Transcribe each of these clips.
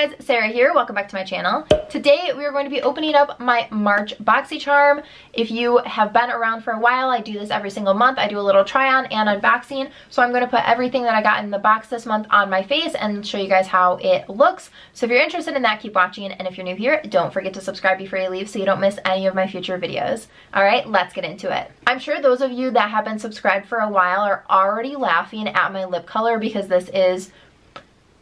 guys, Sarah here. Welcome back to my channel. Today we are going to be opening up my March BOXYCHARM. If you have been around for a while, I do this every single month. I do a little try on and unboxing. So I'm going to put everything that I got in the box this month on my face and show you guys how it looks. So if you're interested in that, keep watching. And if you're new here, don't forget to subscribe before you leave so you don't miss any of my future videos. All right, let's get into it. I'm sure those of you that have been subscribed for a while are already laughing at my lip color because this is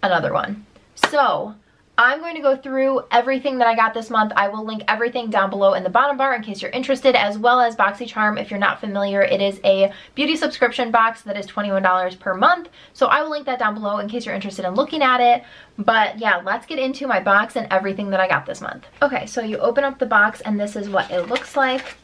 another one. So I'm going to go through everything that I got this month. I will link everything down below in the bottom bar in case you're interested, as well as BOXYCHARM. If you're not familiar, it is a beauty subscription box that is $21 per month. So I will link that down below in case you're interested in looking at it. But yeah, let's get into my box and everything that I got this month. Okay, so you open up the box and this is what it looks like.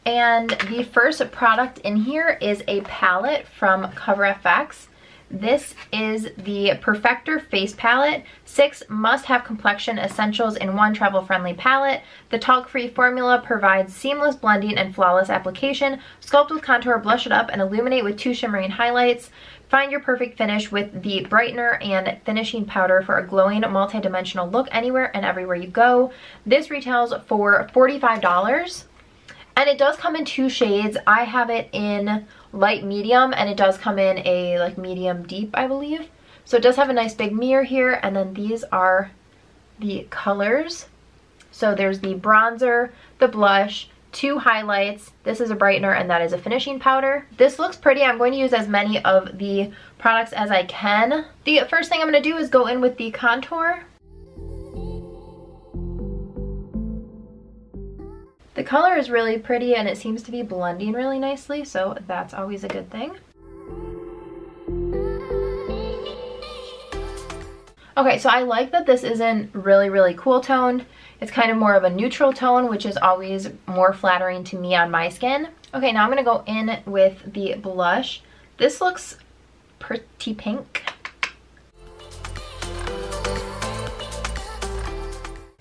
And the first product in here is a palette from CoverFX. This is the Perfector Face Palette, 6 must-have complexion essentials in one travel-friendly palette. The talc-free formula provides seamless blending and flawless application. Sculpt with contour, blush it up, and illuminate with 2 shimmering highlights. Find your perfect finish with the brightener and finishing powder for a glowing multi-dimensional look anywhere and everywhere you go. This retails for $45. And it does come in 2 shades. I have it in light medium, and it does come in a like medium deep, I believe. So it does have a nice big mirror here, and then these are the colors. So there's the bronzer, the blush, 2 highlights. This is a brightener, and that is a finishing powder. This looks pretty. I'm going to use as many of the products as I can. The first thing I'm going to do is go in with the contour. The color is really pretty and it seems to be blending really nicely, so that's always a good thing. Okay, so I like that this isn't really cool toned. It's kind of more of a neutral tone, which is always more flattering to me on my skin. Okay, now I'm gonna go in with the blush. This looks pretty pink.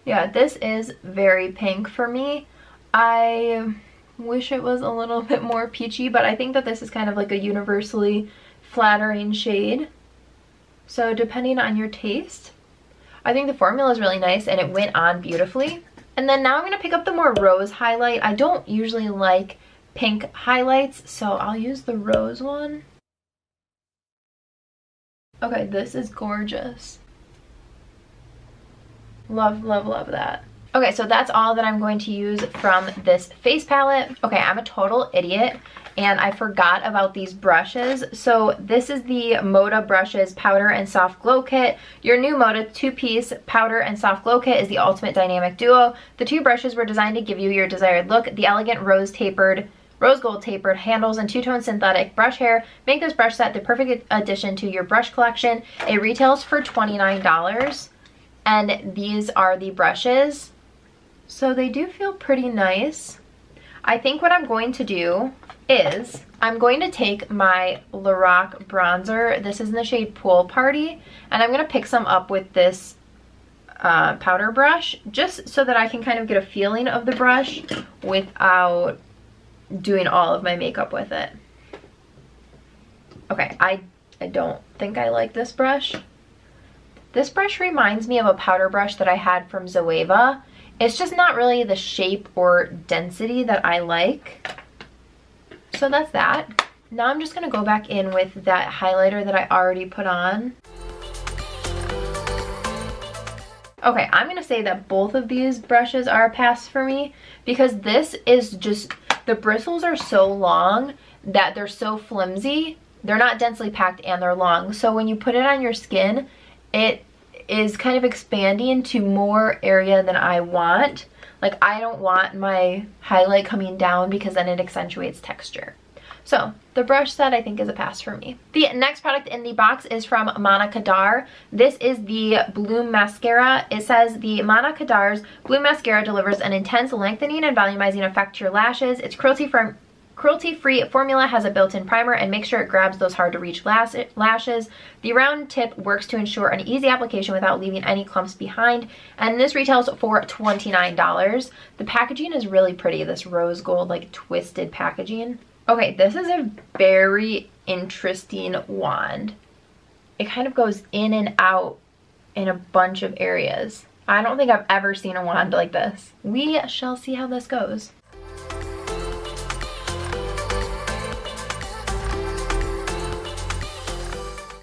Yeah, this is very pink for me. I wish it was a little bit more peachy, but I think that this is kind of like a universally flattering shade. So depending on your taste, I think the formula is really nice and it went on beautifully. And then now I'm going to pick up the more rose highlight. I don't usually like pink highlights, so I'll use the rose one. Okay, this is gorgeous. Love that. Okay, so that's all that I'm going to use from this face palette. Okay, I'm a total idiot and I forgot about these brushes. So this is the Moda Brushes Powder and Soft Glow Kit. Your new Moda 2-piece powder and soft glow kit is the ultimate dynamic duo. The 2 brushes were designed to give you your desired look. The elegant rose gold tapered handles and 2-tone synthetic brush hair make this brush set the perfect addition to your brush collection. It retails for $29 and these are the brushes. So they do feel pretty nice. I think what I'm going to do is I'm going to take my Lorac bronzer. This is in the shade Pool Party. And I'm going to pick some up with this powder brush just so that I can kind of get a feeling of the brush without doing all of my makeup with it. Okay, I don't think I like this brush. This brush reminds me of a powder brush that I had from Zoeva. It's just not really the shape or density that I like. So that's that. Now I'm just gonna go back in with that highlighter that I already put on. Okay, I'm gonna say that both of these brushes are a pass for me because this is just, the bristles are so long that they're so flimsy. They're not densely packed and they're long. So when you put it on your skin, it is kind of expanding to more area than I want. Like I don't want my highlight coming down because then it accentuates texture. So the brush set I think is a pass for me. The next product in the box is from Manna Kadar. This is the Bloom Mascara. It says the Manna Kadar's Bloom Mascara delivers an intense lengthening and volumizing effect to your lashes. It's cruelty-free formula has a built-in primer and makes sure it grabs those hard-to-reach lashes. The round tip works to ensure an easy application without leaving any clumps behind, and this retails for $29. The packaging is really pretty, this rose gold like twisted packaging. Okay, this is a very interesting wand. It kind of goes in and out in a bunch of areas. I don't think I've ever seen a wand like this. We shall see how this goes.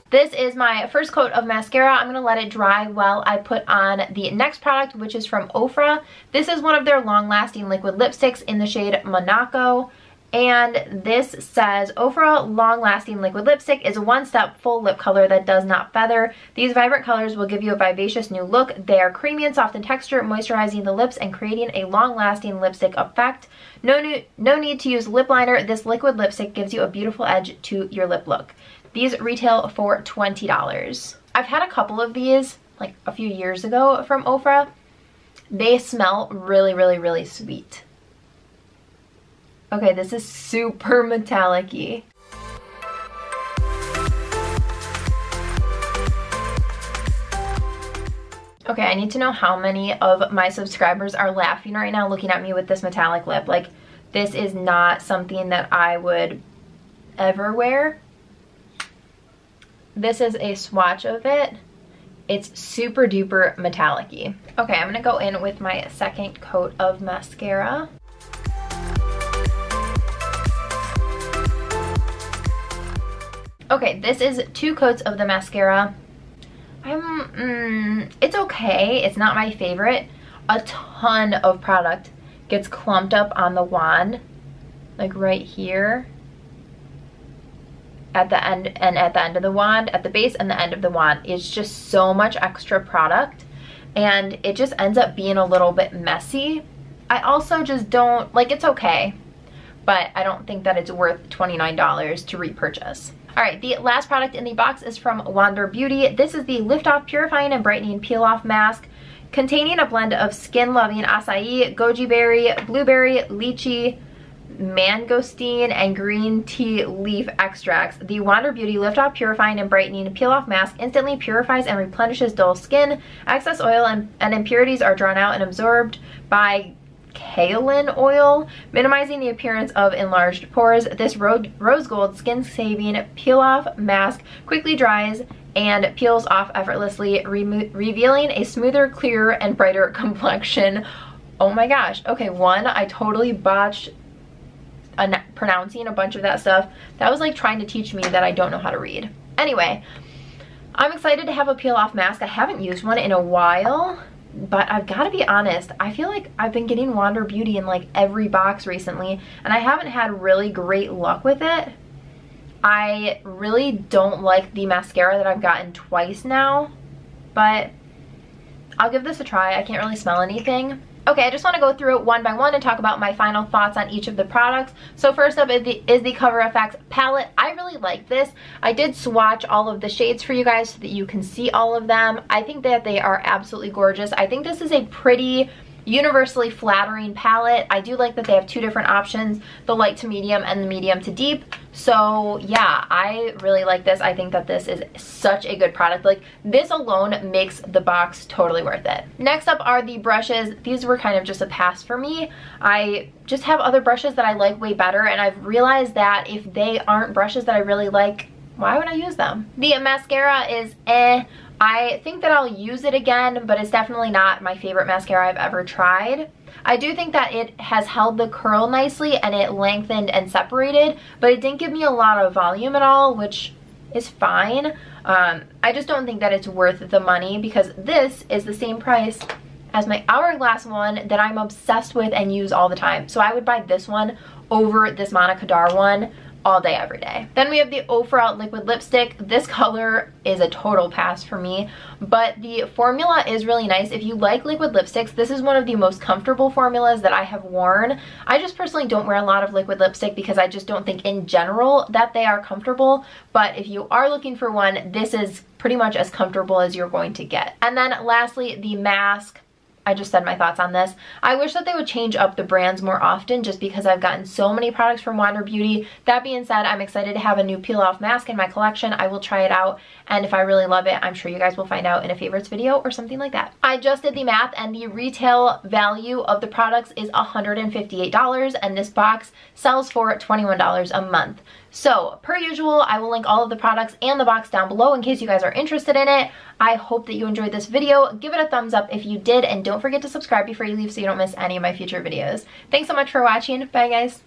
This is my first coat of mascara. I'm gonna let it dry while I put on the next product, which is from Ofra. This is one of their long-lasting liquid lipsticks in the shade Monaco. And this says, Ofra long-lasting liquid lipstick is a one-step full lip color that does not feather. These vibrant colors will give you a vivacious new look. They are creamy and soft in texture, moisturizing the lips and creating a long-lasting lipstick effect. No need to use lip liner. This liquid lipstick gives you a beautiful edge to your lip look. These retail for $20. I've had a couple of these like a few years ago from Ofra. They smell really, really, really sweet. Okay, this is super metallic-y. Okay, I need to know how many of my subscribers are laughing right now looking at me with this metallic lip. Like, this is not something that I would ever wear. This is a swatch of it. It's super duper metallic-y. Okay, I'm gonna go in with my second coat of mascara. Okay, this is 2 coats of the mascara. It's okay. It's not my favorite. A ton of product gets clumped up on the wand, like right here. At the end and at the end of the wand, at the base and the end of the wand. It's just so much extra product and it just ends up being a little bit messy. I also just don't, like, it's okay, but I don't think that it's worth $29 to repurchase. Alright, the last product in the box is from Wander Beauty. This is the Lift Off Purifying and Brightening Peel Off Mask, containing a blend of skin-loving acai, goji berry, blueberry, lychee, mangosteen, and green tea leaf extracts. The Wander Beauty Lift Off Purifying and Brightening Peel Off Mask instantly purifies and replenishes dull skin. Excess oil and impurities are drawn out and absorbed by kaolin oil, minimizing the appearance of enlarged pores. This rose gold skin-saving peel-off mask quickly dries and peels off effortlessly, revealing a smoother, clearer, and brighter complexion. Oh my gosh. Okay, one, I totally botched pronouncing a bunch of that stuff. That was like trying to teach me that I don't know how to read. Anyway, I'm excited to have a peel-off mask. I haven't used one in a while, but I've got to be honest, I feel like I've been getting Wander Beauty in like every box recently, and I haven't had really great luck with it. I really don't like the mascara that I've gotten twice now, but I'll give this a try. I can't really smell anything. Okay, I just want to go through it one by one and talk about my final thoughts on each of the products. So first up is the Cover FX palette. I really like this. I did swatch all of the shades for you guys so that you can see all of them. I think that they are absolutely gorgeous. I think this is a pretty universally flattering palette. I do like that they have 2 different options, the light to medium and the medium to deep. So yeah, I really like this. I think that this is such a good product. Like, this alone makes the box totally worth it. Next up are the brushes. These were kind of just a pass for me. I just have other brushes that I like way better, and I've realized that if they aren't brushes that I really like, why would I use them? The mascara is eh. I think that I'll use it again, but it's definitely not my favorite mascara I've ever tried. I do think that it has held the curl nicely and it lengthened and separated, but it didn't give me a lot of volume at all, which is fine. I just don't think that it's worth the money because this is the same price as my Hourglass one that I'm obsessed with and use all the time. So I would buy this one over this Manna Kadar one all day, every day. Then we have the Ofra liquid lipstick. This color is a total pass for me, but the formula is really nice. If you like liquid lipsticks, this is one of the most comfortable formulas that I have worn. I just personally don't wear a lot of liquid lipstick because I just don't think in general that they are comfortable, but if you are looking for one, this is pretty much as comfortable as you're going to get. And then lastly, the mask. I just said my thoughts on this. I wish that they would change up the brands more often just because I've gotten so many products from Wander Beauty. That being said, I'm excited to have a new peel off mask in my collection. I will try it out, and if I really love it, I'm sure you guys will find out in a favorites video or something like that. I just did the math, and the retail value of the products is $158, and this box sells for $21 a month. So per usual, I will link all of the products and the box down below in case you guys are interested in it. I hope that you enjoyed this video. Give it a thumbs up if you did, and don't forget to subscribe before you leave so you don't miss any of my future videos. Thanks so much for watching. Bye guys.